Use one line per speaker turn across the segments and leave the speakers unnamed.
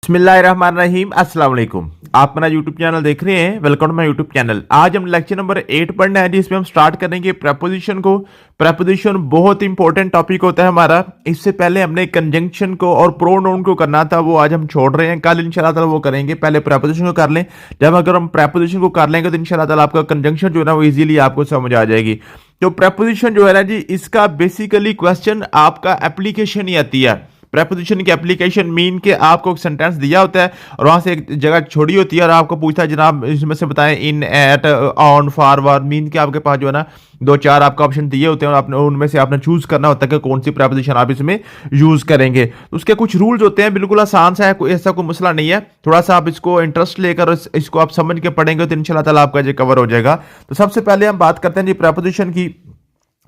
बिस्मिल्लाहिर्रहमानिर्रहीम अस्सलाम वालेकुम। आप मेरा यूट्यूब चैनल देख रहे हैं, welcome to my YouTube channel. आज हम लेक्चर नंबर 8 पढ़ना है जिसमें हम स्टार्ट करेंगे प्रपोजिशन को। प्रपोजिशन बहुत इंपॉर्टेंट टॉपिक होता है हमारा। इससे पहले हमने कंजंक्शन को और प्रोनाउन को करना था, वो आज हम छोड़ रहे हैं, कल इंशाल्लाह ताला वो करेंगे। पहले प्रपोजिशन को कर लें। जब अगर हम प्रपोजिशन को कर लेंगे तो इंशाल्लाह ताला आपका कंजंक्शन जो है ना वो इजीली आपको समझ आ जाएगी। तो प्रपोजिशन जो है ना जी, इसका बेसिकली क्वेश्चन आपका एप्लीकेशन ही आती है। प्रेपोजिशन की एप्लीकेशन मीन के आपको एक सेंटेंस दिया होता है और वहां से एक जगह छोड़ी होती है और आपको पूछता है जनाब इसमें से बताएं इन, एट, ऑन, फॉरवर्ड। मीन के आपके पास जो है ना 2-4 आपका ऑप्शन दिए होते हैं और आपने उनमें से आपने चूज करना होता है कि कौन सी प्रेपोजिशन आप इसमें यूज करेंगे। तो उसके कुछ रूल्स होते हैं, बिल्कुल आसान सा है, कोई ऐसा कोई मसला नहीं है। थोड़ा सा आप इसको इंटरेस्ट लेकर इसको आप समझ के पढ़ेंगे तो इंशाल्लाह ताला आपका ये कवर हो जाएगा। तो सबसे पहले हम बात करते हैं जी प्रेपोजिशन की।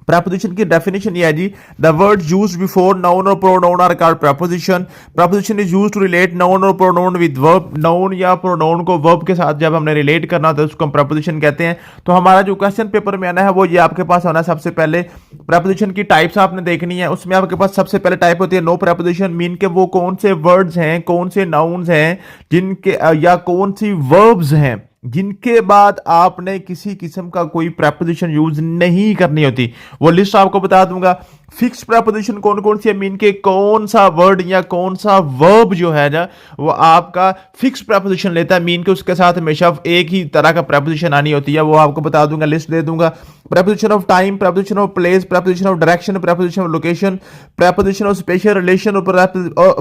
प्रपोजिशन की डेफिनेशन ये है जी, the word used before noun और pronoun are called preposition. Preposition is used to relate noun और प्रोनाउन विद वर्ब। नाउन या प्रोनाउन को वर्ब के साथ जब हमने रिलेट करना होता है उसको हम प्रपोजिशन कहते हैं। तो हमारा जो क्वेश्चन पेपर में आना है वो ये आपके पास होना है। सबसे पहले प्रपोजिशन की टाइप्स आपने देखनी है। उसमें आपके पास सबसे पहले टाइप होती है नो प्रपोजिशन। मीन के वो कौन से वर्ड्स हैं, कौन से नाउन्स हैं जिनके या कौन सी वर्ब्स हैं जिनके बाद आपने किसी किस्म का कोई प्रपोजिशन यूज नहीं करनी होती। वो लिस्ट आपको बता दूंगा। फिक्स प्रपोजिशन कौन कौन सी है, मीन के कौन सा वर्ड या कौन सा वर्ब जो है ना वो आपका फिक्स प्रपोजिशन लेता है। मीन के उसके साथ हमेशा एक ही तरह का प्रपोजिशन आनी होती है, वो आपको बता दूंगा, लिस्ट दे दूंगा। Preposition of time, preposition of place, preposition of direction, preposition of location, preposition of special relation और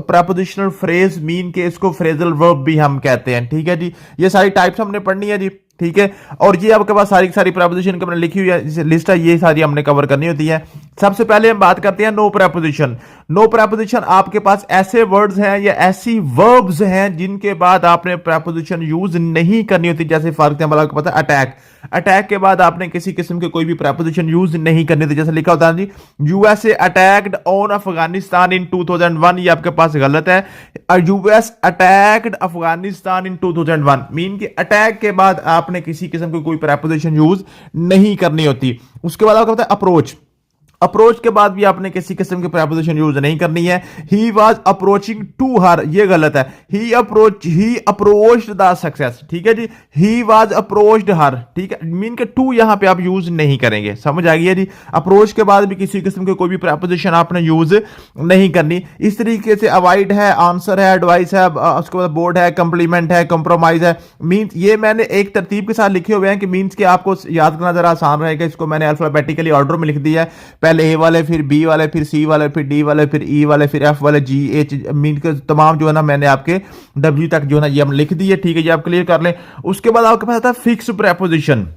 प्रपोजिशनल फ्रेज। मीन के इसको फ्रेजल वर्ब भी हम कहते हैं। ठीक है जी, ये सारी टाइप्स हमने पढ़नी है जी। ठीक है, और ये आपके पास सारी सारी प्रपोजिशन हमने लिखी हुई है, लिस्ट है, ये सारी हमने कवर करनी होती है। सबसे पहले हम बात करते हैं नो प्रपोजिशन। नो प्रपोजिशन आपके पास ऐसे वर्ड्स हैं या ऐसी वर्ब्स हैं जिनके बाद आपने प्रपोजिशन यूज नहीं करनी होती। जैसे फॉर एग्जांपल आपको पता है अटैक, अटैक के बाद आपने किसी किस्म के कोई भी प्रपोजिशन यूज नहीं करनी थी। जैसे लिखा होता है जी यूएसए अटैक्ड ऑन अफगानिस्तान इन 2001, ये आपके पास गलत है। यूएस अटैक्ड अफगानिस्तान इन 2001 मीन के अटैक के बाद आपने किसी किस्म की कोई प्रपोजिशन यूज नहीं करनी होती। उसके बाद आपको पता है अप्रोच, अप्रोच के बाद भी आपने किसी किस्म की प्रपोजिशन यूज नहीं करनी है। He was approaching to her, ये गलत है। He approached the success. ठीक है जी, ही वाज अप्रोच्ड हर। ठीक है, मीन के टू यहां पे आप यूज नहीं करेंगे। समझ आ गई है जी। अप्रोच के बाद भी किसी किस्म के कोई भी प्रपोजिशन आपने यूज नहीं करनी। इस तरीके से अवॉइड है, आंसर है, एडवाइस है, उसके बाद बोर्ड है, कंप्लीमेंट है, कंप्रोमाइज है। मीन्स ये मैंने एक तरतीब के साथ लिखे हुए हैं कि मीन्स के आपको याद करना जरा आसान रहेगा। इसको मैंने अल्फाबेटिकली ऑर्डर में लिख दिया है। पहले ए वाले, फिर बी वाले, फिर सी वाले, फिर डी वाले, फिर ई वाले, फिर एफ वाले, जी, एच, मीन के तमाम जो है ना मैंने आपके डब्ल्यू तक जो है ना ये हम लिख दिए। ठीक है, ये आप क्लियर कर लें। उसके बाद आपके पास आता है फिक्स प्रपोजिशन।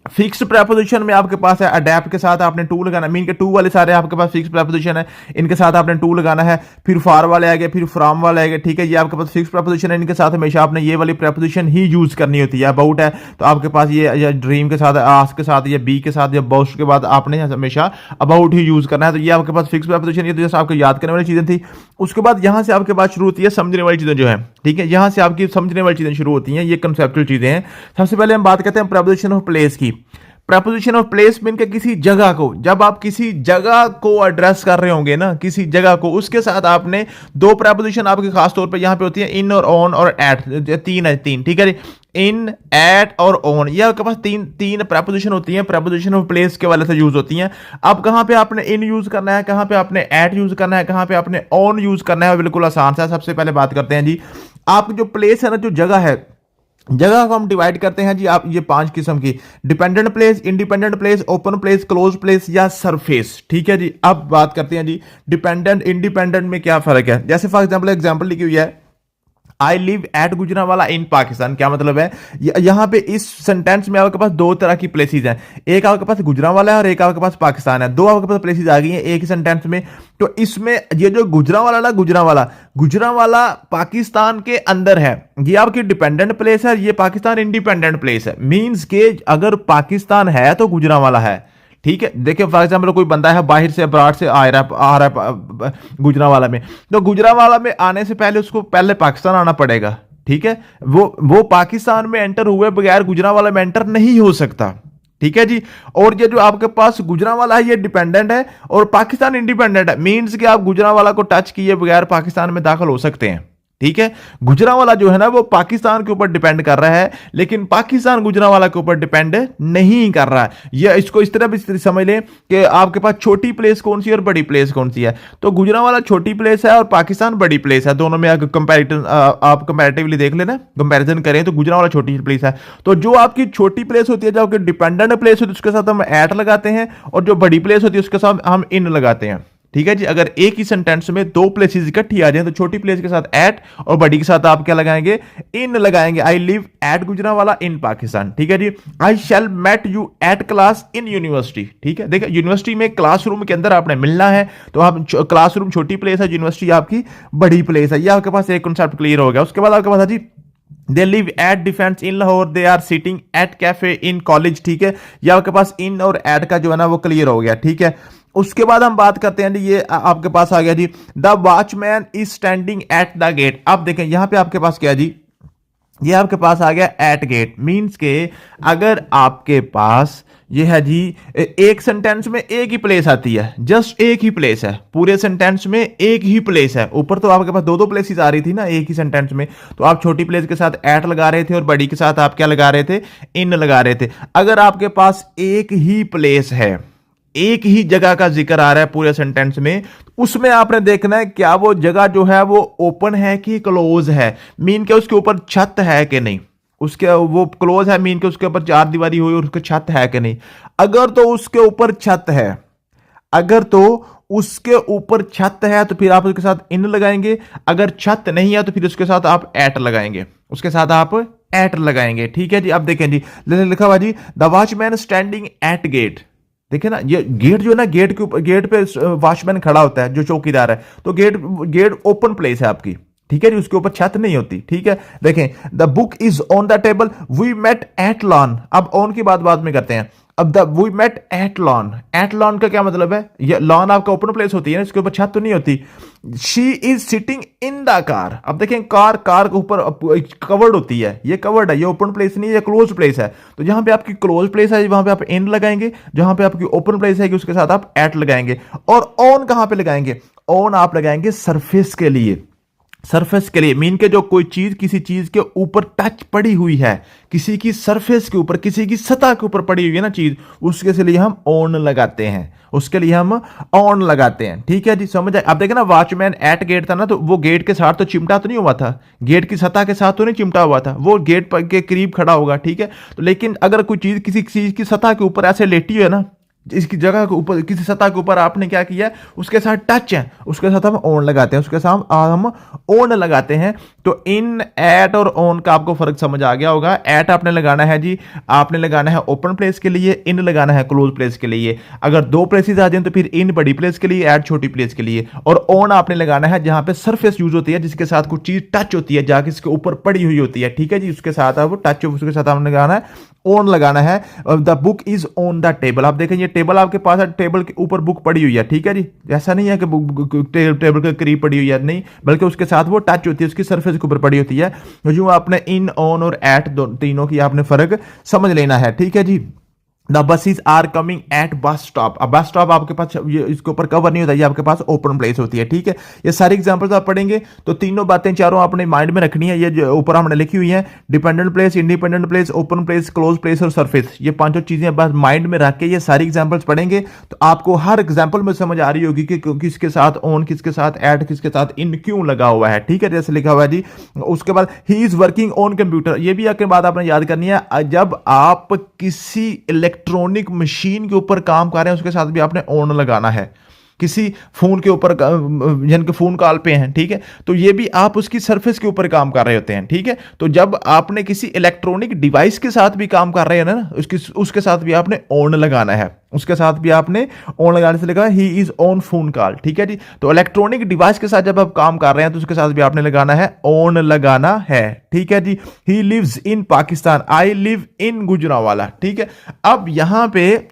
फिक्स प्रपोजिशन में आपके पास है अडेप्ट के साथ आपने टू लगाना। मीन के टू वाले सारे आपके पास फिक्स प्रपोजिशन है, इनके साथ आपने टू लगाना है। फिर फॉर वाले आ गए, फिर फ्रॉम वाले आ गए। ठीक है, ये आपके पास फिक्स प्रपोजिशन है, इनके साथ हमेशा आपने ये वाली प्रपोजिशन ही यूज करनी होती है। अबाउट है तो आपके पास ये ड्रीम के साथ, आस्क के साथ, या बी के साथ, या बोस्ट के बाद आपने हमेशा अबाउट ही यूज करना है। तो ये आपके पास फिक्स प्रपोजिशन, ये तो जैसे आपको याद करने वाली चीजें थी। उसके बाद यहां से आपके पास शुरू होती है समझने वाली चीजें जो है। ठीक है, यहां से आपकी समझने वाली चीजें शुरू होती हैं, ये कंसेप्चुअल चीजें हैं। सबसे पहले हम बात करते हैं प्रपोजिशन ऑफ प्लेस की। प्रपोजिशन ऑफ प्लेस मीन के किसी जगह को, जब आप किसी जगह को एड्रेस कर रहे होंगे ना, किसी जगह को, उसके साथ आपने दो प्रपोजिशन आपके खास तौर पे यहां पे होती है, इन और ऑन और एट। तीन है, तीन। ठीक है जी, इन, एट और ऑन, ये आपके पास तीन प्रपोजिशन होती हैं, प्रपोजिशन ऑफ प्लेस के वाले से यूज होती हैं। अब कहां पे आपने इन यूज करना है, कहां पे आपने एट यूज करना है, कहां पे आपने ऑन यूज करना है, बिल्कुल आसान सा। सबसे पहले बात करते हैं जी, आप जो प्लेस है ना, जो जगह है, जगह को हम डिवाइड करते हैं जी आप ये 5 किस्म की: dependent place, independent place, open place, close place या सरफेस। ठीक है जी, अब बात करते हैं जी डिपेंडेंट इंडिपेंडेंट में क्या फर्क है। जैसे फॉर एग्जांपल लिखी हुई है आई live at Gujranwala in Pakistan. क्या मतलब है, यहां पे इस सेंटेंस में आपके पास दो तरह की प्लेसेस हैं, एक आपके पास गुजरांवाला है और एक आपके पास पाकिस्तान है। दो आपके पास प्लेसेस आ गई हैं एक ही सेंटेंस में। तो इसमें ये जो गुजरांवाला पाकिस्तान के अंदर है, ये आपकी डिपेंडेंट प्लेस है, ये पाकिस्तान इंडिपेंडेंट प्लेस है। मींस के अगर पाकिस्तान है तो गुजरांवाला है। ठीक है, देखिए फॉर एग्जाम्पल कोई बंदा है बाहर से, अब्रॉड से आ रहा है गुजरांवाला में, तो गुजरांवाला में आने से पहले उसको पहले पाकिस्तान आना पड़ेगा। ठीक है, वो पाकिस्तान में एंटर हुए बगैर गुजरांवाला में एंटर नहीं हो सकता। ठीक है जी, और ये जो आपके पास गुजरांवाला है ये डिपेंडेंट है और पाकिस्तान इंडिपेंडेंट है। मींस कि आप गुजरांवाला को टच किए बगैर पाकिस्तान में दाखिल हो सकते हैं। ठीक है। गुजरांवाला जो है ना वो पाकिस्तान के ऊपर डिपेंड कर रहा है, लेकिन पाकिस्तान गुजरांवाला के ऊपर डिपेंड नहीं कर रहा है। ये इसको इस तरह भी समझ लें कि आपके पास छोटी प्लेस कौन सी है और बड़ी प्लेस कौन सी है। तो गुजरांवाला छोटी प्लेस है और पाकिस्तान बड़ी प्लेस है, दोनों में अगर कंपैरिजन आप कंपैरेटिवली देख लेना, कंपैरिजन करें तो गुजरांवाला छोटी प्लेस है। तो जो आपकी छोटी प्लेस होती है, जो आपकी डिपेंडेंट प्लेस होती है, उसके साथ हम एट लगाते हैं, और जो बड़ी प्लेस होती है उसके साथ हम इन लगाते हैं। ठीक है जी। अगर एक ही सेंटेंस में दो प्लेसेस इकट्ठी आ जाए तो छोटी प्लेस के साथ एट और बड़ी के साथ आप क्या लगाएंगे, इन लगाएंगे। I live at Gujranwala in Pakistan. ठीक है जी। I shall met you at class in university. ठीक है। देखिए यूनिवर्सिटी में क्लासरूम के अंदर आपने मिलना है, तो आप क्लासरूम छोटी प्लेस है, यूनिवर्सिटी आपकी बड़ी प्लेस है। ये आपके पास एक कॉन्सेप्ट क्लियर हो गया। उसके बाद आपके पास है जी they live at defence in Lahore, they are sitting at cafe in college. ठीक है। ये आपके पास इन और एट का जो है ना वो क्लियर हो गया। ठीक है। उसके बाद हम बात करते हैं जी, ये आपके पास आ गया जी the watchman is standing at the gate. अब देखें यहां पे आपके पास क्या जी, ये आपके पास आ गया एट गेट, मींस के अगर आपके पास ये है जी एक सेंटेंस में एक ही प्लेस आती है, जस्ट एक ही प्लेस है, पूरे सेंटेंस में एक ही प्लेस है। ऊपर तो आपके पास दो दो प्लेसेस आ रही थी ना एक ही सेंटेंस में, तो आप छोटी प्लेस के साथ एट लगा रहे थे और बड़ी के साथ आप क्या लगा रहे थे, इन लगा रहे थे। अगर आपके पास एक ही प्लेस है, एक ही जगह का जिक्र आ रहा है पूरे सेंटेंस में, उसमें आपने देखना है क्या वो जगह जो है वो ओपन है कि क्लोज है, मीन के उसके ऊपर छत है कि नहीं। उसके वो क्लोज है मीन के उसके ऊपर चार दीवारी हुई और उसके छत है कि नहीं। अगर तो उसके ऊपर छत है, अगर तो उसके ऊपर छत है तो फिर आप उसके साथ इन लगाएंगे। अगर छत नहीं है तो फिर उसके साथ आप एट लगाएंगे, उसके साथ आप एट लगाएंगे। ठीक है जी। अब देखें जी लिखा हुआ जी the watchman standing at gate. देखिए ना ये गेट जो है ना, गेट के ऊपर, गेट पे वॉचमैन खड़ा होता है जो चौकीदार है, तो गेट गेट ओपन प्लेस है आपकी। ठीक है जी। उसके ऊपर छत नहीं होती। ठीक है। देखें the book is on the table, we met at lawn. अब ऑन की बात बाद में करते हैं। अब the we met at lawn, at lawn का क्या मतलब है, ये लॉन आपका ओपन प्लेस होती है ना, इसके ऊपर छत तो नहीं होती। She is sitting in the car. अब देखें कार, कार के ऊपर कवर्ड होती है, ये कवर्ड है, ये ओपन प्लेस नहीं है, ये क्लोज प्लेस है। तो जहां पे आपकी क्लोज प्लेस है वहां पे आप इन लगाएंगे, जहां पे आपकी ओपन प्लेस है उसके साथ आप एट लगाएंगे। और ऑन कहां पे लगाएंगे, ऑन आप लगाएंगे सरफेस के लिए, सरफेस के लिए, मीन के जो कोई चीज किसी चीज के ऊपर टच पड़ी हुई है, किसी की सरफेस के ऊपर, किसी की सतह के ऊपर पड़ी हुई है ना चीज, उसके लिए हम ऑन लगाते हैं, उसके लिए हम ऑन लगाते हैं। ठीक है जी। समझ आए। अब देखें ना वॉचमैन एट गेट था ना, तो वो गेट के साथ तो चिमटा तो नहीं हुआ था, गेट की सतह के साथ तो नहीं चिमटा हुआ था, वो गेट पर के करीब खड़ा होगा। ठीक है। तो लेकिन अगर कोई चीज किसी चीज की सतह के ऊपर ऐसे लेटी है ना, इसकी जगह के ऊपर, किसी सतह के ऊपर आपने क्या किया, उसके साथ टच है, उसके साथ हम ऑन लगाते हैं, उसके साथ हम ऑन लगाते हैं। तो इन, एट और ऑन का आपको फर्क समझ आ गया होगा। एट आपने लगाना है जी, आपने लगाना है ओपन प्लेस के लिए, इन लगाना है क्लोज प्लेस के लिए। अगर दो प्लेसेस आ जाए तो फिर इन बड़ी प्लेस के लिए, एट छोटी प्लेस के लिए। और ऑन आपने लगाना है जहां पे सरफेस यूज होती है, जिसके साथ कुछ चीज टच होती है, जाके इसके ऊपर पड़ी हुई होती है। ठीक है जी। उसके साथ अब टच, उसके साथ आपने लगाना है ऑन लगाना है। The book is on the table. आप देखें ये टेबल आपके पास है, टेबल के ऊपर बुक पड़ी हुई है। ठीक है जी। ऐसा नहीं है कि बुक टेबल के करीब पड़ी हुई है, नहीं, बल्कि उसके साथ वो टच होती है, उसकी सरफेस के ऊपर पड़ी होती है। जो आपने इन, ऑन और एट तीनों की आपने फर्क समझ लेना है। ठीक है जी। The buses are coming at bus stop. अब बस स्टॉप आपके पास ये इसके ऊपर कवर नहीं होता, ये आपके पास ओपन प्लेस होती है। ठीक है। ये सारी एग्जांपल्स आप पढ़ेंगे तो तीनों बातें चारों आपने माइंड में रखनी है। ये जो ऊपर हमने लिखी हुई है, dependent place, independent place, open place, close place और सरफेस, ये पांचों चीजें बस माइंड में रख के ये सारी एग्जांपल्स पढ़ेंगे तो आपको हर एग्जांपल में समझ आ रही होगी कि किसके साथ ऑन, किसके साथ एट, किसके साथ इन क्यों लगा हुआ है। ठीक है। जैसे लिखा हुआ है जी। उसके बाद he is working on computer, ये भी आपके बात आपने याद करनी है। जब आप किसी इलेक्ट्रॉनिक मशीन के ऊपर काम कर रहे हैं उसके साथ भी आपने ऑन लगाना है। किसी फोन के ऊपर, जिनके फोन कॉल पे हैं, ठीक है, तो ये भी आप उसकी सरफेस के ऊपर काम कर रहे होते हैं। ठीक है। तो जब आपने किसी इलेक्ट्रॉनिक डिवाइस के साथ भी काम कर रहे हैं ना, उसके साथ भी आपने ऑन लगाना है, उसके साथ भी आपने ऑन लगाने से लिखा he is on phone call. ठीक है जी। तो इलेक्ट्रॉनिक डिवाइस के साथ जब आप काम कर रहे हैं तो उसके साथ भी आपने लगाना है, ऑन लगाना है। ठीक है जी। He lives in Pakistan, I live in Gujranwala. ठीक है। अब यहां पे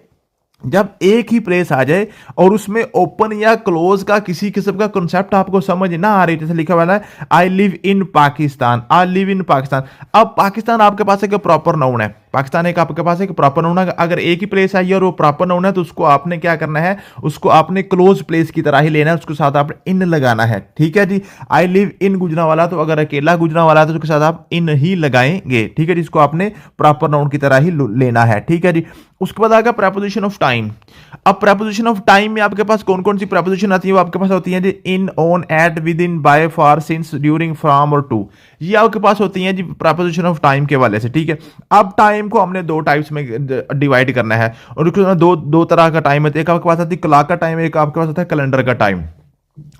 जब एक ही प्लेस आ जाए और उसमें ओपन या क्लोज का किसी किस्म का कॉन्सेप्ट आपको समझ ना आ रही, जैसे लिखा हुआ है आई live in Pakistan, I live इन पाकिस्तान। अब पाकिस्तान आपके पास एक प्रॉपर नाउन है, पाकिस्तान एक आपके पास एक प्रॉपर नाउन है, अगर एक ही प्लेस आई है और वो प्रॉपर नाउन है तो उसको आपने क्या करना है, उसको आपने क्लोज प्लेस की तरह ही लेना है, उसके साथ आपने इन लगाना है। ठीक है जी, आई लिव इन गुजरांवाला, तो अगर अकेला गुजरांवाला तो उसके साथ आप इन ही लगाएंगे। ठीक है जी, इसको आपने प्रॉपर नाउन की तरह ही लेना है। ठीक है जी, उसके बाद आएगा प्रेपोजिशन ऑफ टाइम। अब प्रेपोजिशन ऑफ टाइम में आपके पास कौन कौन सी प्रेपोजिशन आती है, वो आपके पास होती है जी in, on, at, with in, by, for, since, during, from और टू। ये आपके पास होती हैं जी प्रेपोजिशन ऑफ टाइम के वाले से। ठीक है, अब टाइम को हमने दो टाइप्स में डिवाइड करना है, और उसके दो तरह का टाइम है। एक आपके पास आती है क्लॉक का टाइम, एक आपके पास होता है कैलेंडर का टाइम।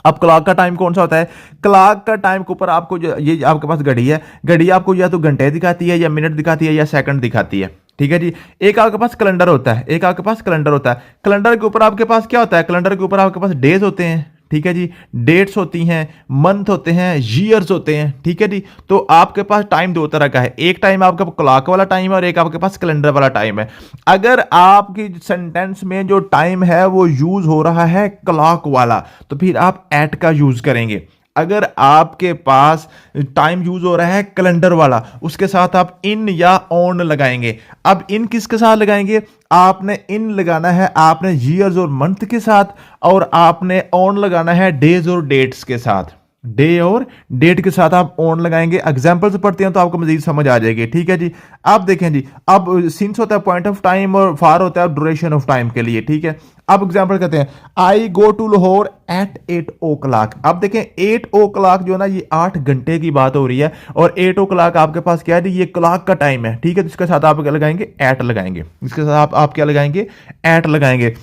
अब क्लॉक का टाइम कौन सा होता है, क्लॉक का टाइम के ऊपर आपको ये आपके पास घड़ी है, घड़ी आपको या तो घंटे दिखाती है, या मिनट दिखाती है, या सेकंड दिखाती है। ठीक है जी, एक आपके पास कैलेंडर होता है, एक आपके पास कैलेंडर होता है। कैलेंडर के ऊपर आपके पास क्या होता है, कैलेंडर के ऊपर आपके पास डेज होते हैं। ठीक है जी, डेट्स होती हैं, मंथ होते हैं, ईयर्स होते हैं। ठीक है जी, तो आपके पास टाइम दो तरह का है, एक टाइम आपका क्लॉक वाला टाइम है और एक आपके पास कैलेंडर वाला टाइम है। अगर आपकी सेंटेंस में जो टाइम है वो यूज हो रहा है क्लॉक वाला, तो फिर आप एट का यूज करेंगे। अगर आपके पास टाइम यूज हो रहा है कैलेंडर वाला, उसके साथ आप इन या ऑन लगाएंगे। अब इन किसके साथ लगाएंगे, आपने इन लगाना है आपने ईयर्स और मंथ के साथ, और आपने ऑन लगाना है डेज और डेट्स के साथ। डे और डेट के साथ आप ऑन लगाएंगे। एग्जांपल से पढ़ते हैं तो आपको मजीद समझ आ जाएगी। ठीक है जी, अब देखें जी, अब सिंस होता है पॉइंट ऑफ टाइम और फार होता है ड्यूरेशन ऑफ टाइम के लिए। ठीक है, अब एग्जांपल कहते हैं I go to Lahore at 8 o'clock। अब देखें 8 o'clock जो ना ये 8 घंटे की बात हो रही है, और 8 o'clock आपके पास क्या है, ये क्लॉक का टाइम है। ठीक है, तो इसके साथ आप क्या लगाएंगे, एट लगाएंगे। इसके साथ आप क्या लगाएंगे, एट लगाएंगे।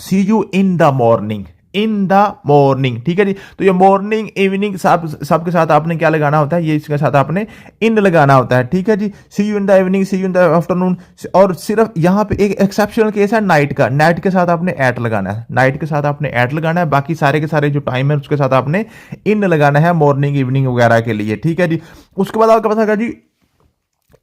See you in the morning, in the morning. ठीक है जी, तो ये मॉर्निंग इवनिंग सब के साथ आपने क्या लगाना होता है, ये इसके साथ आपने इन लगाना होता है। ठीक है जी, see you in the evening, see you in the afternoon. और सिर्फ यहां पे एक एक्सेप्शनल केस है नाइट का, नाइट के साथ आपने एट लगाना है, नाइट के साथ आपने एट लगाना है। बाकी सारे के सारे जो टाइम है उसके साथ आपने इन लगाना है, मॉर्निंग इवनिंग वगैरह के लिए। ठीक है जी, उसके बाद आपका पता जी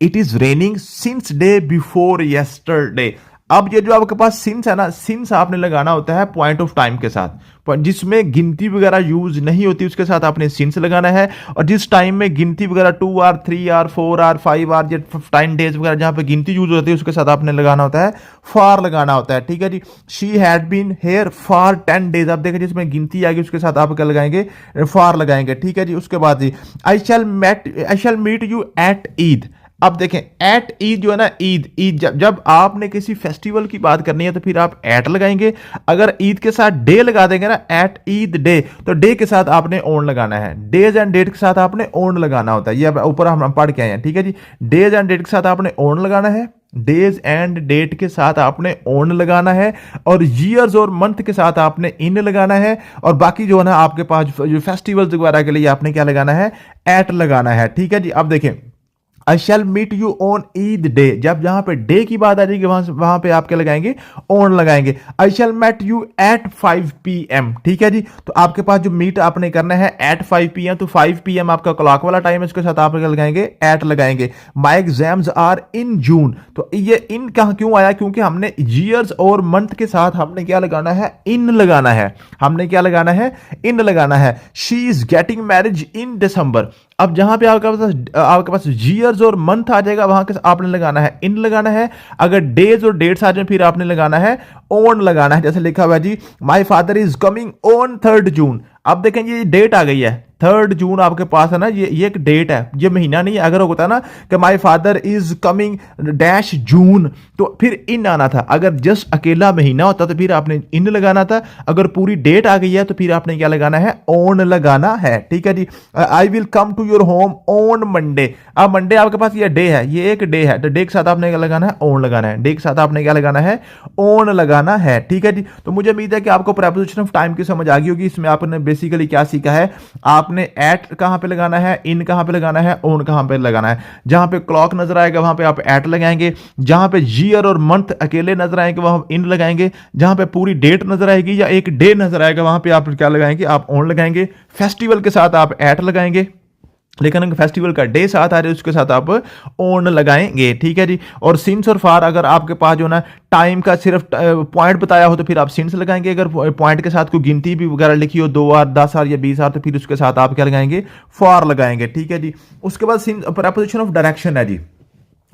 it is raining since day before yesterday. अब ये जो आपके पास सिंस है ना, सिंस आपने लगाना होता है पॉइंट ऑफ टाइम के साथ, जिसमें गिनती वगैरह यूज नहीं होती उसके साथ आपने सिंस लगाना है। और जिस टाइम में गिनती वगैरह 2 आवर 3 आवर 4 आवर 5 आवर या 10 डेज वगैरह जहां पे गिनती यूज होती है उसके साथ आपने लगाना होता है फॉर लगाना होता है। ठीक है जी, she had been here for 10 days. अब देखिए जिसमें गिनती आएगी उसके साथ आप क्या लगाएंगे, फॉर लगाएंगे। ठीक है जी, उसके बाद जी I shall meet you at Eid. अब देखें एट ईद जो है ना, ईद जब आपने किसी फेस्टिवल की बात करनी है तो फिर आप एट लगाएंगे। अगर ईद के साथ डे लगा देंगे ना, एट ईद डे, तो डे के साथ आपने ऑन लगाना है। डेज एंड डेट के साथ आपने ऑन लगाना होता है, ये ऊपर हम पढ़ के आए हैं। ठीक है जी, डेज एंड डेट के साथ आपने ऑन लगाना है, डेज एंड डेट के साथ आपने ऑन लगाना है, और ईयर्स और मंथ के साथ आपने इन लगाना है। और बाकी जो है ना आपके पास जो फेस्टिवल्स वगैरह के लिए आपने क्या लगाना है, एट लगाना है। ठीक है जी, अब देखें I shall meet you on Eid day, जब जहां पे डे की बात आ जाएगी वहां पे आप क्या लगाएंगे, ऑन लगाएंगे। आई shall met you eight 5 PM। ठीक है जी, तो आपके पास जो मीट आपने करना है एट 5 PM, तो 5 PM आपका क्लॉक वाला टाइम है, उसके साथ आप क्या लगाएंगे, एट लगाएंगे। माई एग्जाम्स आर इन जून, तो ये इन कहां क्यों आया, क्योंकि हमने ईयर्स और मंथ के साथ हमने क्या लगाना है, इन लगाना है। हमने क्या लगाना है, इन लगाना है। She is getting marriage in December. अब जहां पे आपके पास ईयर्स और मंथ आ जाएगा वहां के आपने लगाना है, इन लगाना है। अगर डेज और डेट्स आ जाए फिर आपने लगाना है, ऑन लगाना है। जैसे लिखा हुआ है जी my father is coming on 3 June. अब देखें ये डेट आ गई है 3 जून आपके पास है ना, ये एक डेट है, ये महीना नहीं है। अगर होता ना कि my father is coming dash June, तो फिर इन आना था। अगर जस्ट अकेला महीना होता तो फिर आपने इन लगाना था। अगर पूरी डेट आ गई है तो फिर आपने क्या लगाना है, ऑन लगाना है। ठीक है जी, I will come to your home on Monday. अब मंडे आपके पास ये डे है, ये एक डे है, तो डे के साथ आपने क्या लगाना है, ऑन लगाना है। डे के साथ आपने क्या लगाना है, ऑन लगाना है। ठीक है जी, तो मुझे उम्मीद है कि आपको प्रेपोजिशन ऑफ टाइम की समझ आ गई होगी। इसमें आपने बेसिकली क्या सीखा है, आपने एट कहां पे लगाना है, इन कहां पे लगाना है, ऑन कहां पे लगाना है। जहां पे क्लॉक नजर आएगा वहां पे आप एट लगाएंगे, जहां पे ईयर और मंथ अकेले नजर आएंगे वहां इन लगाएंगे, जहां पे पूरी डेट नजर आएगी या एक डे नजर आएगा वहां पे आप क्या लगाएंगे, आप ऑन लगाएंगे। फेस्टिवल के साथ आप एट लगाएंगे, लेकिन अगर फेस्टिवल का डे साथ आ रहा है उसके साथ आप ऑन लगाएंगे। ठीक है जी, और सिंस और फार अगर आपके पास जो ना टाइम का सिर्फ पॉइंट बताया हो तो फिर आप सिंस लगाएंगे। अगर पॉइंट के साथ कोई गिनती भी वगैरह लिखी हो 2 आर 10 आर या 20 आर, तो फिर उसके साथ आप क्या लगाएंगे, फॉर लगाएंगे। ठीक है जी, उसके बाद प्रेपोजिशन ऑफ डायरेक्शन है जी।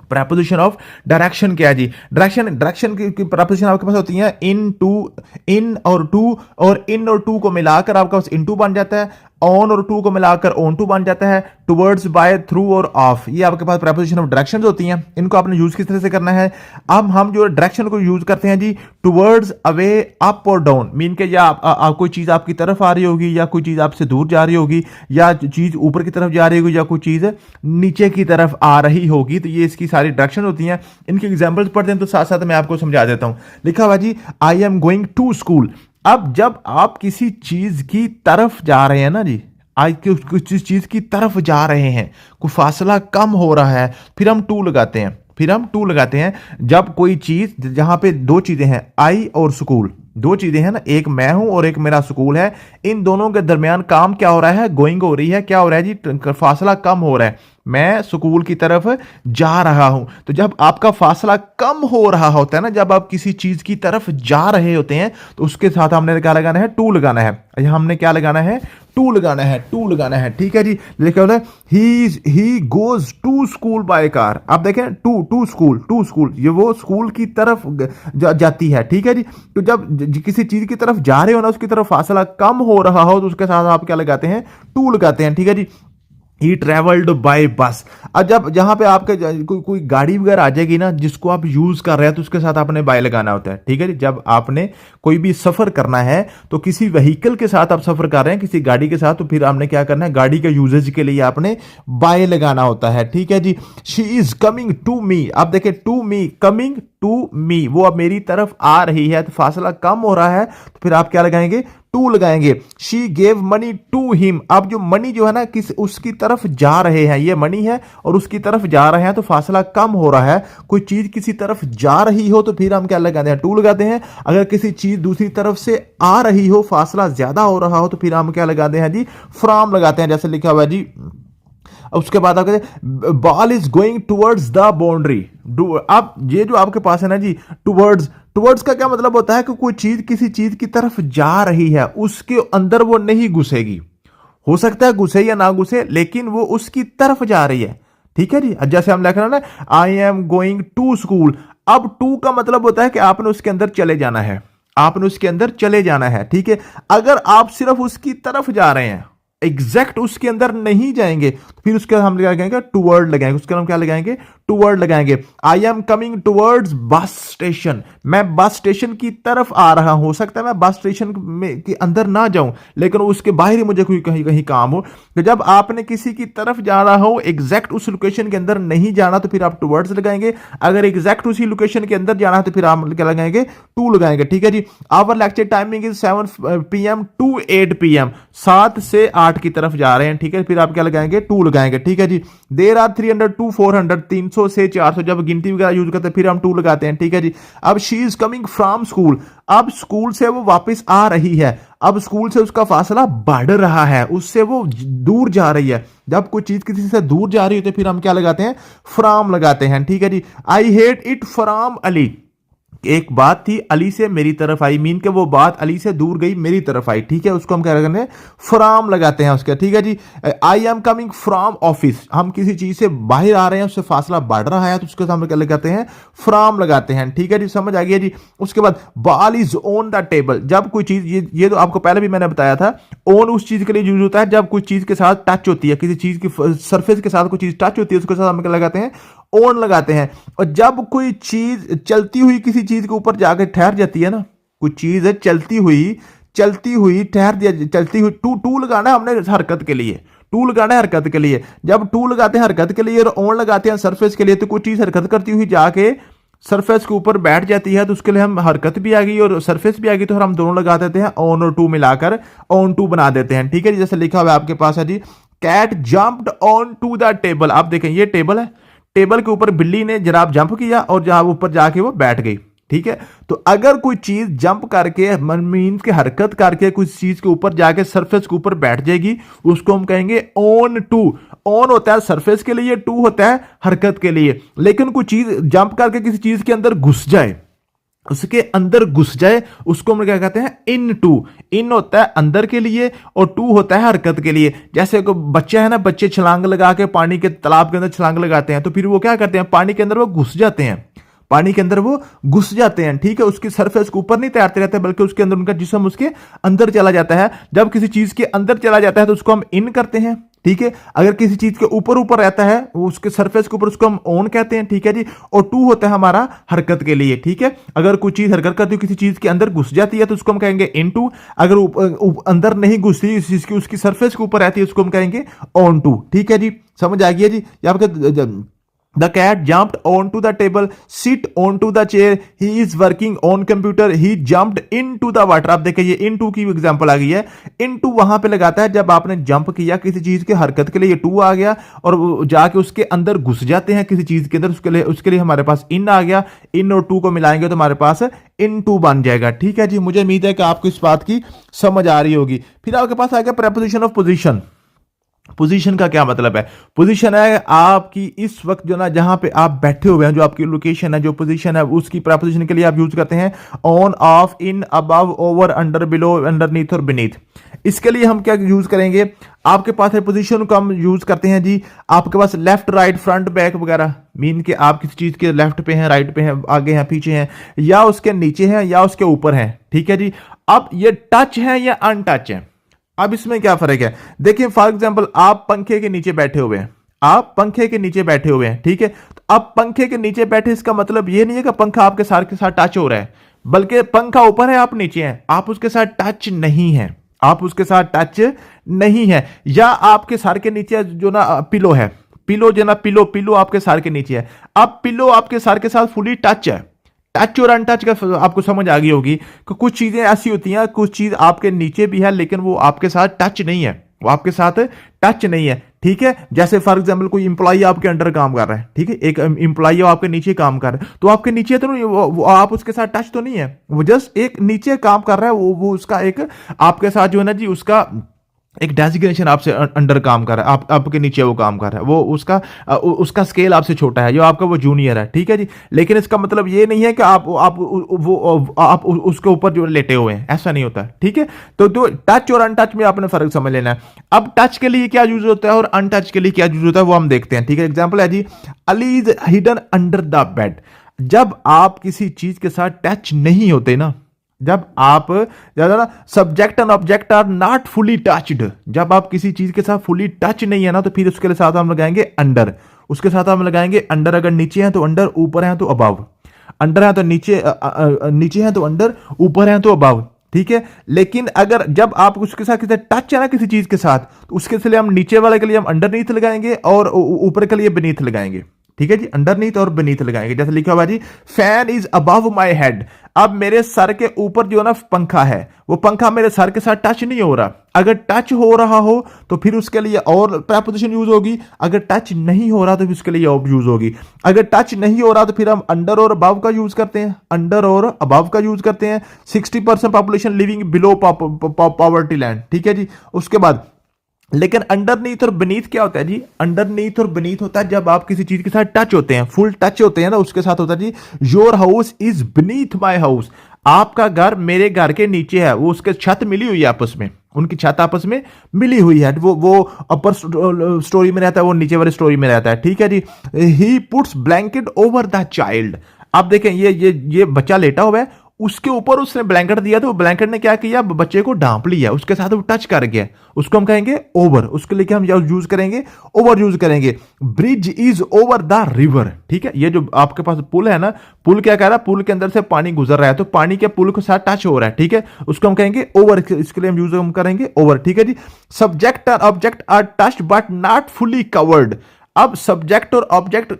प्रेपोजिशन ऑफ डायरेक्शन क्या है जी? डायरेक्शन की प्रेपोजिशन आपके पास होती है इन, टू, इन और टू, और इन और टू को मिलाकर आपके पास इनटू बन जाता है, ऑन और टू को मिलाकर ऑन टू बन जाता है, टुवर्ड्स, बाय, थ्रू और ऑफ। ये आपके पास प्रेपोजिशन ऑफ डायरेक्शन होती हैं। इनको आपने यूज किस तरह से करना है? अब हम जो डायरेक्शन को यूज करते हैं जी, टुवर्ड्स, अवे, अप और डाउन, मीन के या कोई चीज आपकी तरफ आ रही होगी, या कोई चीज आपसे दूर जा रही होगी, या चीज ऊपर की तरफ जा रही होगी, या कोई चीज नीचे की तरफ आ रही होगी। तो ये इसकी सारी डायरेक्शन होती हैं। इनके एग्जांपल्स पढ़ते हैं तो साथ साथ मैं आपको समझा देता हूं। लिखा हुआ जी, I am going to school. अब जब आप किसी चीज की तरफ जा रहे हैं ना जी, आज कुछ चीज की तरफ जा रहे हैं, कोई फासला कम हो रहा है, फिर हम टू लगाते हैं। जब कोई चीज, जहां पे दो चीजें हैं, आई और स्कूल, दो चीजें हैं ना, एक मैं हूं और एक मेरा स्कूल है, इन दोनों के दरमियान काम क्या हो रहा है? गोइंग हो रही है। क्या हो रहा है जी? फासला कम हो रहा है, मैं स्कूल की तरफ जा रहा हूं। तो जब आपका फासला कम हो रहा होता है ना, जब आप किसी चीज की तरफ जा रहे होते हैं, तो उसके साथ हमने क्या लगाना है? टू लगाना है। यहां हमने क्या लगाना है? टू लगाना है। ठीक है जी। लिखा होता है he goes to school by car. आप देखें, टू स्कूल, ये वो स्कूल की तरफ जाती है। ठीक है जी। तो जब किसी चीज की तरफ जा रहे हो ना, उसकी तरफ फासला कम हो रहा हो, तो उसके साथ आप क्या लगाते हैं? टू लगाते हैं। ठीक है जी। ही ट्रेवल्ड बाय बस। अब जब जहां पे आपके कोई गाड़ी वगैरह आ जाएगी ना, जिसको आप यूज कर रहे हैं, तो उसके साथ आपने बाय लगाना होता है। ठीक है जी। जब आपने कोई भी सफर करना है, तो किसी व्हीकल के साथ आप सफर कर रहे हैं, किसी गाड़ी के साथ, तो फिर आपने क्या करना है? गाड़ी के यूजेज के लिए आपने बाय लगाना होता है। ठीक है जी। She is coming to me. आप देखें, to me, coming to me, वो अब मेरी तरफ आ रही है, तो फासला कम हो रहा है, तो फिर आप क्या लगाएंगे? टू लगाएंगे। She gave money to him. अब जो मनी जो है ना, किस उसकी तरफ जा रहे हैं, ये मनी है और उसकी तरफ जा रहे हैं, तो फासला कम हो रहा है। कोई चीज किसी तरफ जा रही हो, तो फिर हम क्या लगाते हैं? टू लगाते हैं। अगर किसी चीज दूसरी तरफ से आ रही हो, फासला ज्यादा हो रहा हो, तो फिर हम क्या लगाते हैं जी? फ्रॉम लगाते हैं। जैसे लिखा हुआ है जी, उसके बाद आप कहते हैं ball is going towards the boundary. अब ये जो आपके पास है ना जी, टुवर्ड्स का क्या मतलब होता है? कि कोई चीज किसी चीज की तरफ जा रही है, उसके अंदर वो नहीं घुसेगी। हो सकता है घुसे या ना घुसे, लेकिन वो उसकी तरफ जा रही है। ठीक है जी। जैसे हम लिख रहे हैं ना, I am going to school. अब टू का मतलब होता है कि आपने उसके अंदर चले जाना है। ठीक है। अगर आप सिर्फ उसकी तरफ जा रहे हैं, एग्जैक्ट उसके अंदर नहीं जाएंगे, तो फिर उसके हम लगाएंगे टूवर्ड लगाएंगे। उसके हम क्या लगाएंगे? टूवर्ड लगाएंगे। आई am coming towards bus station. मैं बस स्टेशन की तरफ आ रहा हूं। हो सकता है मैं बस स्टेशन में के अंदर ना जाऊं, लेकिन उसके बाहर ही मुझे कोई कहीं काम हो। तो जब आपने किसी की तरफ जाना हो, एग्जैक्ट उस लोकेशन के अंदर नहीं जाना, तो फिर आप टूवर्ड्स लगाएंगे। अगर एग्जैक्ट उसी लोकेशन के अंदर जाना है, तो फिर आप क्या लगाएंगे? टू लगाएंगे। ठीक है जी। Our lecture timing is 7 PM to 8 PM। 7 से 8 की तरफ जा रहे हैं। ठीक है। फिर आप क्या लगाएंगे? टू लगाएंगे। ठीक है जी। देर आर 300 to 400, 300 से 400, जब गिनती वगैरह यूज करते हैं, फिर हम टू लगाते हैं। ठीक है जी। अब she is coming from school. अब स्कूल से वो वापस आ रही है। अब स्कूल से उसका फासला बढ़ रहा है, उससे वो दूर जा रही है। जब कोई चीज किसी से दूर जा रही होती है, फिर हम क्या लगाते हैं? फ्रॉम लगाते हैं। ठीक है जी। I hate it from Ali. एक बात थी, अली से मेरी तरफ आई, मीन के वो बात अली से दूर गई, मेरी तरफ आई। ठीक है। उसको हम क्या करते हैं? फ्रॉम लगाते हैं उसके। ठीक है जी। I am coming from office. हम किसी चीज से बाहर आ रहे हैं, उससे फासला बढ़ रहा है, तो उसके सामने क्या लगाते हैं? फ्रॉम लगाते हैं। ठीक है जी। समझ आ गया जी। उसके बाद ball is on the table. जब कोई चीज, ये तो आपको पहले भी मैंने बताया था, ऑन उस चीज के लिए यूज होता है जब कोई चीज के साथ टच होती है, किसी चीज की सरफेस के साथ कोई चीज टच होती है, उसके साथ हम क्या लगाते हैं? ऑन लगाते हैं। और जब कोई चीज चलती हुई किसी चीज के ऊपर जाकर ठहर जाती है ना, कोई चीज है चलती हुई ठहर, चलती हुई, टू लगाना है हमने हरकत के लिए। टू लगाना है हरकत के लिए। जब टू लगाते हैं हरकत के लिए और ऑन लगाते हैं सरफेस के लिए, तो कोई चीज हरकत करती हुई जाके सरफेस के ऊपर बैठ जाती है, तो उसके लिए हम हरकत भी आ गई और सरफेस भी आ गई, तो हम दोनों लगा देते हैं, ऑन और टू मिलाकर ऑन टू बना देते हैं। ठीक है जी। जैसे लिखा हुआ है आपके पास है जी, cat jumped on to the table. आप देखें, ये टेबल है, टेबल के ऊपर बिल्ली ने जनाब जंप किया और जहां ऊपर जाके वो बैठ गई। ठीक है। तो अगर कोई चीज जंप करके, मीन के हरकत करके कुछ चीज के ऊपर जाके सरफेस के ऊपर बैठ जाएगी, उसको हम कहेंगे ऑन टू। ऑन होता है सरफेस के लिए, टू होता है हरकत के लिए। लेकिन कोई चीज जंप करके किसी चीज के अंदर घुस जाए, उसके अंदर घुस जाए, उसको हम क्या कहते हैं, इन टू। इन होता है अंदर के लिए और टू होता है हरकत के लिए। जैसे को बच्चे है ना, बच्चे छलांग लगा के पानी के तालाब के अंदर छलांग लगाते हैं, तो फिर वो क्या करते हैं, पानी के अंदर वो घुस जाते हैं, पानी के अंदर वो घुस जाते हैं, ठीक है। उसकी सरफेस के ऊपर नहीं तैरते रहते, बल्कि उसके अंदर उनका जिस्म उसके अंदर चला जाता है। जब किसी चीज के अंदर चला जाता है तो उसको हम इन करते हैं, ठीक है। अगर किसी चीज के ऊपर ऊपर रहता है, वो उसके सरफेस के ऊपर, उसको हम ऑन कहते हैं, ठीक है जी। और टू होता है हमारा हरकत के लिए, ठीक है। अगर कोई चीज हरकत करती है, किसी चीज के अंदर घुस जाती है, तो उसको हम कहेंगे इन टू। अगर अंदर नहीं घुसती, इसकी उसकी सरफेस के ऊपर रहती है, उसको हम कहेंगे ऑन टू, ठीक है जी। समझ आ गया जी। यहाँ पे The cat jumped onto the table, sit onto the chair, he is working on computer, he jumped into the water। आप देखिए ये into की एग्जांपल आ गई है। into वहां पे लगाता है जब आपने जंप किया किसी चीज के हरकत के लिए, ये to आ गया, और जाके उसके अंदर घुस जाते हैं किसी चीज के अंदर, उसके लिए हमारे पास in आ गया। in और to को मिलाएंगे तो हमारे पास into बन जाएगा, ठीक है जी। मुझे उम्मीद है कि आपको इस बात की समझ आ रही होगी। फिर आपके पास आ गया preposition ऑफ पोजिशन। पोजीशन का क्या मतलब है? पोजीशन है आपकी इस वक्त जो ना, जहां पे आप बैठे हुए हैं, जो आपकी लोकेशन है, जो पोजीशन है, उसकी प्रीपोजिशन के लिए आप यूज करते हैं on, of, in, above, over, under, below, underneath और बीनीथ। इसके लिए हम क्या यूज करेंगे? आपके पास है पोजीशन को हम यूज करते हैं जी, आपके पास लेफ्ट, राइट, फ्रंट, बैक वगैरह, मीन के आप किसी चीज के लेफ्ट पे हैं, राइट पे हैं, आगे हैं, पीछे हैं, या उसके नीचे हैं, या उसके ऊपर हैं, ठीक है जी। अब ये टच है या अनटच है, अब इसमें क्या फर्क है? देखिए फॉर एग्जांपल आप पंखे के नीचे बैठे हुए हैं, आप पंखे के नीचे बैठे हुए हैं, ठीक है। तो अब पंखे के नीचे बैठे, इसका मतलब ये नहीं है कि पंखा आपके सर के साथ टच हो रहा है, बल्कि पंखा ऊपर है, आप नीचे हैं, आप उसके साथ टच नहीं है, आप उसके साथ टच नहीं है। या आपके सर के नीचे जो ना पिलो है, पिलो जो ना, पिलो आपके सर के नीचे है, अब पिलो आपके सर के साथ फुली टच है। टच और अनटच का आपको समझ आ गई होगी कि कुछ चीजें ऐसी होती हैं, कुछ चीज आपके नीचे भी है लेकिन वो आपके साथ टच नहीं है, वो आपके साथ टच नहीं है, ठीक है। जैसे फॉर एग्जांपल कोई इंप्लॉई आपके अंडर काम कर रहा है, ठीक है, एक इंप्लॉई आपके नीचे काम कर रहा है, तो आपके नीचे तो नहीं, वो आप उसके साथ टच तो नहीं है, वो जस्ट एक नीचे काम कर रहा है, वो उसका एक आपके साथ जो है ना जी, उसका एक डेजिग्नेशन आपसे अंडर काम कर रहा है, आपके नीचे वो काम कर रहा है, वो उसका स्केल आपसे छोटा है, जो आपका वो जूनियर है, ठीक है जी। लेकिन इसका मतलब ये नहीं है कि आप उसके ऊपर जो लेटे हुए हैं, ऐसा नहीं होता, ठीक है। तो टच और अनटच में आपने फर्क समझ लेना है। अब टच के लिए क्या यूज होता है और अनटच के लिए क्या यूज होता है, वो हम देखते हैं, ठीक है। एग्जाम्पल है जी, Ali is hidden under the bed. जब आप किसी चीज के साथ टच नहीं होते ना, जब आप ज्यादा ना, subject and object are not fully touched, जब आप किसी चीज के साथ फुली टच नहीं है ना, तो फिर उसके साथ हम लगाएंगे अंडर, उसके साथ हम लगाएंगे अंडर। अगर नीचे हैं तो अंडर, ऊपर हैं तो अबव, अंडर है तो नीचे, नीचे हैं तो अंडर, ऊपर हैं तो अबव, ठीक है। लेकिन अगर जब आप उसके साथ किसी टच है ना किसी चीज के साथ, तो उसके लिए हम नीचे वाले के लिए हम अंडरनीथ लगाएंगे और ऊपर के लिए बीनीथ लगाएंगे, ठीक है जी। अंडरनीथ और बीनीथ लगाएंगे। जैसे लिखा हुआ जी, fan is above my head. अब मेरे सर के ऊपर जो ना पंखा है, वो पंखा मेरे सर के साथ टच नहीं हो रहा। अगर टच हो रहा हो तो फिर उसके लिए और प्रीपोजिशन यूज होगी, अगर टच नहीं हो रहा तो फिर उसके लिए और यूज होगी। अगर टच नहीं हो रहा तो फिर हम अंडर और अबव का यूज करते हैं, अंडर और अबव का यूज करते हैं। 60% population living below poverty line, ठीक है जी। उसके बाद लेकिन अंडरनीथ और बीनीथ क्या होता है जी? अंडरनीथ और बीनीथ होता है जब आप किसी चीज के साथ टच होते हैं, फुल टच होते हैं ना, उसके साथ होता है जी, your house is beneath my house. आपका घर मेरे घर के नीचे है, वो उसके छत मिली हुई है आपस में, उनकी छत आपस में मिली हुई है। वो अपर स्टोरी में रहता है, वो नीचे वाली स्टोरी में रहता है, ठीक है जी। He puts blanket over the child. आप देखें ये बच्चा लेटा हुआ है, उसके ऊपर उसने ब्लैंकेट दिया, तो ब्लैंकेट ने क्या किया, बच्चे को ढांप लिया, उसके साथ वो टच कर गया, उसको हम कहेंगे ओवर। उसके लिए हम यूज करेंगे, ओवर यूज करेंगे। Bridge is over the river, ठीक है। ये जो आपके पास पुल है ना, पुल क्या कह रहा है, पुल के अंदर से पानी गुजर रहा है, तो पानी के पुल के साथ टच हो रहा है, ठीक है, उसको हम कहेंगे ओवर। इसके लिए हम यूज करेंगे ओवर, ठीक है जी। सब्जेक्ट और object are touched but not fully covered. अब सब्जेक्ट और ऑब्जेक्ट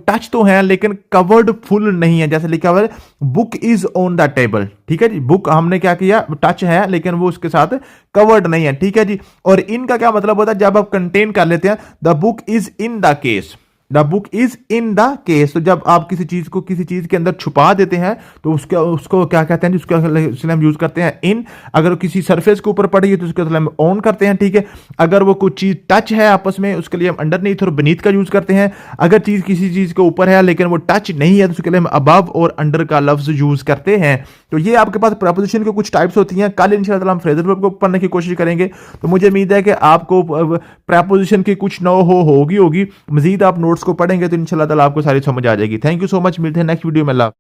टच तो हैं लेकिन कवर्ड फुल नहीं है। जैसे लिखा हुआ है, book is on the table, ठीक है जी। बुक हमने क्या किया, टच है लेकिन वो उसके साथ कवर्ड नहीं है, ठीक है जी। और इन का क्या मतलब होता है, जब आप कंटेन कर लेते हैं, the book is in the case, the book is in the case. तो जब आप किसी चीज को किसी चीज के अंदर छुपा देते हैं तो उसको क्या कहते हैं, जिसको हम यूज करते हैं इन। अगर वो किसी सरफेस के ऊपर पड़ी है तो उसके हम ऑन करते हैं, ठीक है। अगर वो कुछ चीज टच है आपस में, उसके लिए हम अंडरनीथ और beneath का यूज करते हैं। अगर चीज किसी चीज के ऊपर है लेकिन वो टच नहीं है तो उसके लिए हम अबव और अंडर का लफ्ज यूज करते हैं। तो ये आपके पास प्रपोजिशन के कुछ टाइप्स होती हैं। कल इंशाल्लाह हम फ्रेजल वर्ब को पढ़ने की कोशिश करेंगे। तो मुझे उम्मीद है कि आपको प्रपोजिशन की कुछ नो होगी। मजीद आप नोट्स को पढ़ेंगे तो इंशाल्लाह ताला आपको सारी समझ आ जाएगी। थैंक यू सो मच, मिलते हैं नेक्स्ट वीडियो में।